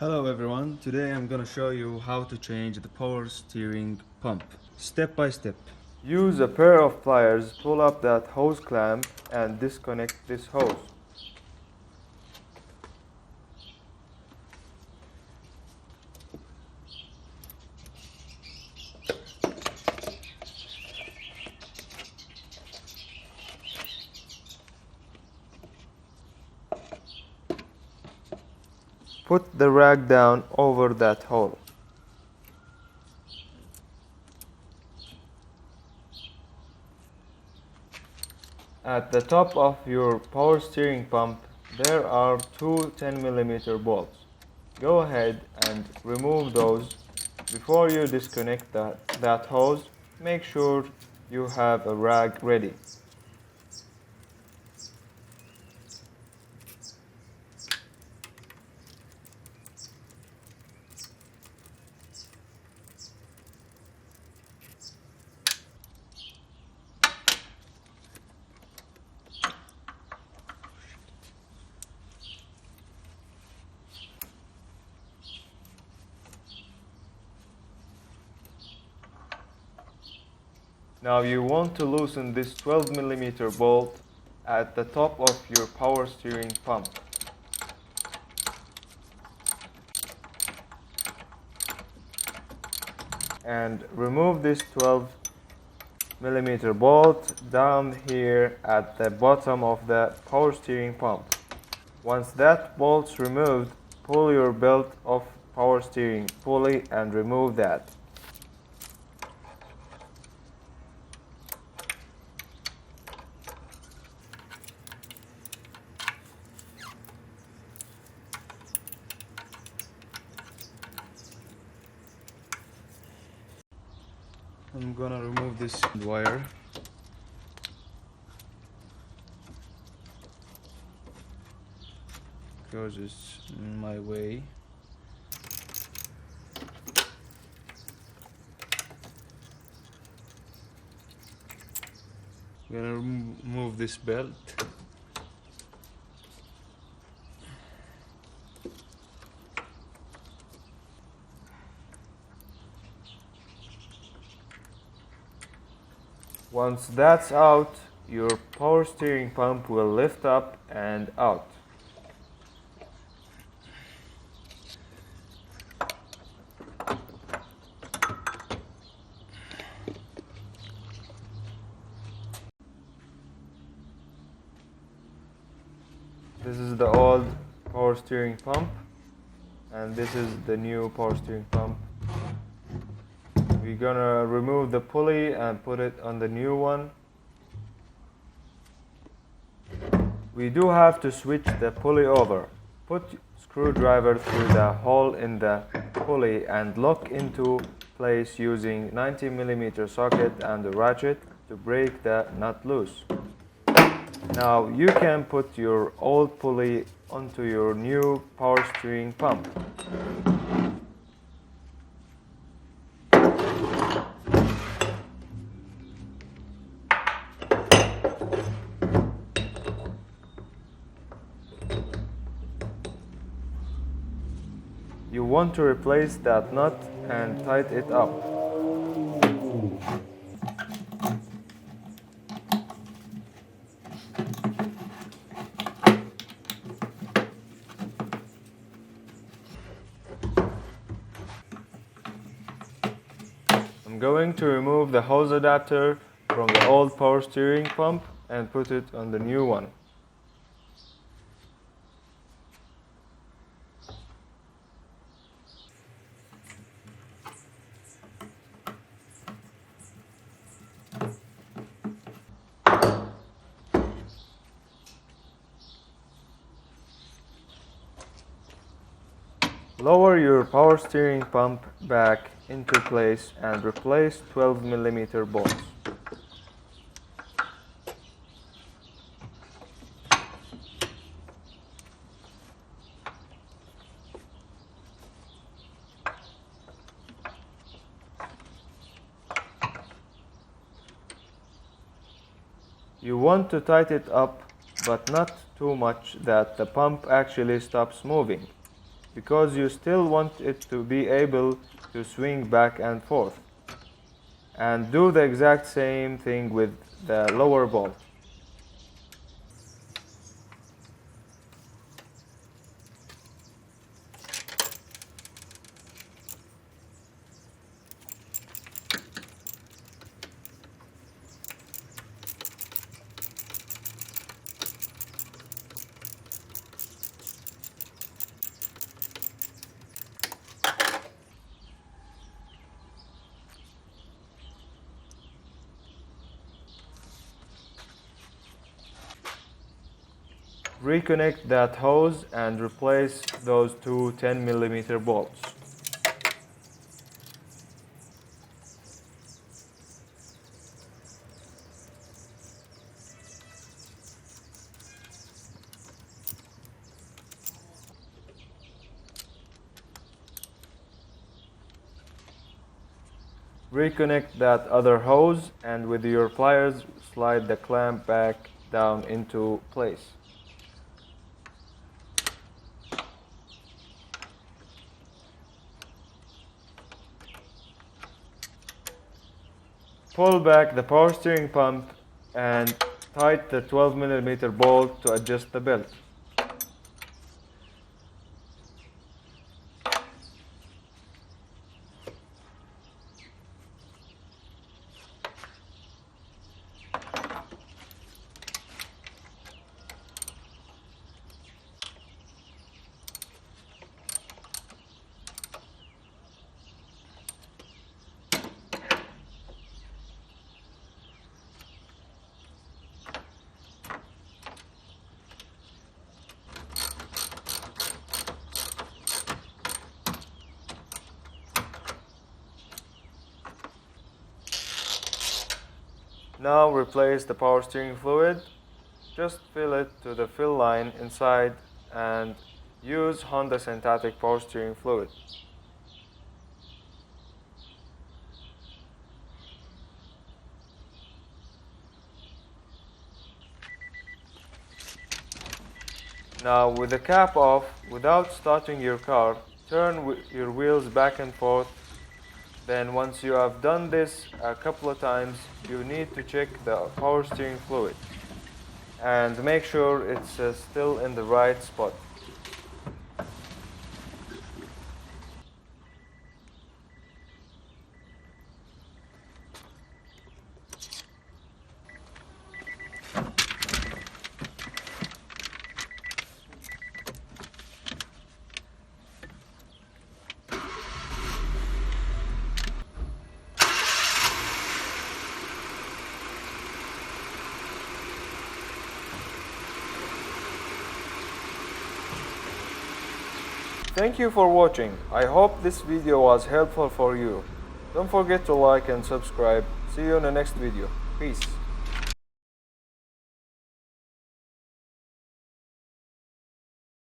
Hello everyone, today I'm gonna show you how to change the power steering pump, step by step. Use a pair of pliers, pull up that hose clamp and disconnect this hose. Put the rag down over that hole. At the top of your power steering pump, there are two 10mm bolts. Go ahead and remove those. Before you disconnect that hose, make sure you have a rag ready. Now you want to loosen this 12mm bolt at the top of your power steering pump. And remove this 12mm bolt down here at the bottom of the power steering pump. Once that bolt's removed, pull your belt of power steering pulley and remove that. I'm gonna remove this wire. Because it's in my way. I'm gonna remove this belt. Once that's out, your power steering pump will lift up and out. This is the old power steering pump and this is the new power steering pump. We're gonna remove the pulley and put it on the new one. We do have to switch the pulley over. Put screwdriver through the hole in the pulley and lock into place using 90mm socket and a ratchet to break the nut loose. Now you can put your old pulley onto your new power steering pump. You want to replace that nut and tighten it up. I'm going to remove the hose adapter from the old power steering pump and put it on the new one. Lower your power steering pump back into place and replace 12mm bolts. You want to tighten it up, but not too much that the pump actually stops moving. because you still want it to be able to swing back and forth. And do the exact same thing with the lower bolt. Reconnect that hose and replace those two 10mm bolts. Reconnect that other hose and with your pliers slide the clamp back down into place. Pull back the power steering pump and tighten the 12mm bolt to adjust the belt. Now replace the power steering fluid. Just fill it to the fill line inside and use Honda synthetic power steering fluid. Now with the cap off, without starting your car, turn your wheels back and forth. Then once you have done this a couple of times, you need to check the power steering fluid and make sure it's still in the right spot. Thank you for watching. I hope this video was helpful for you. Don't forget to like and subscribe. See you in the next video. Peace.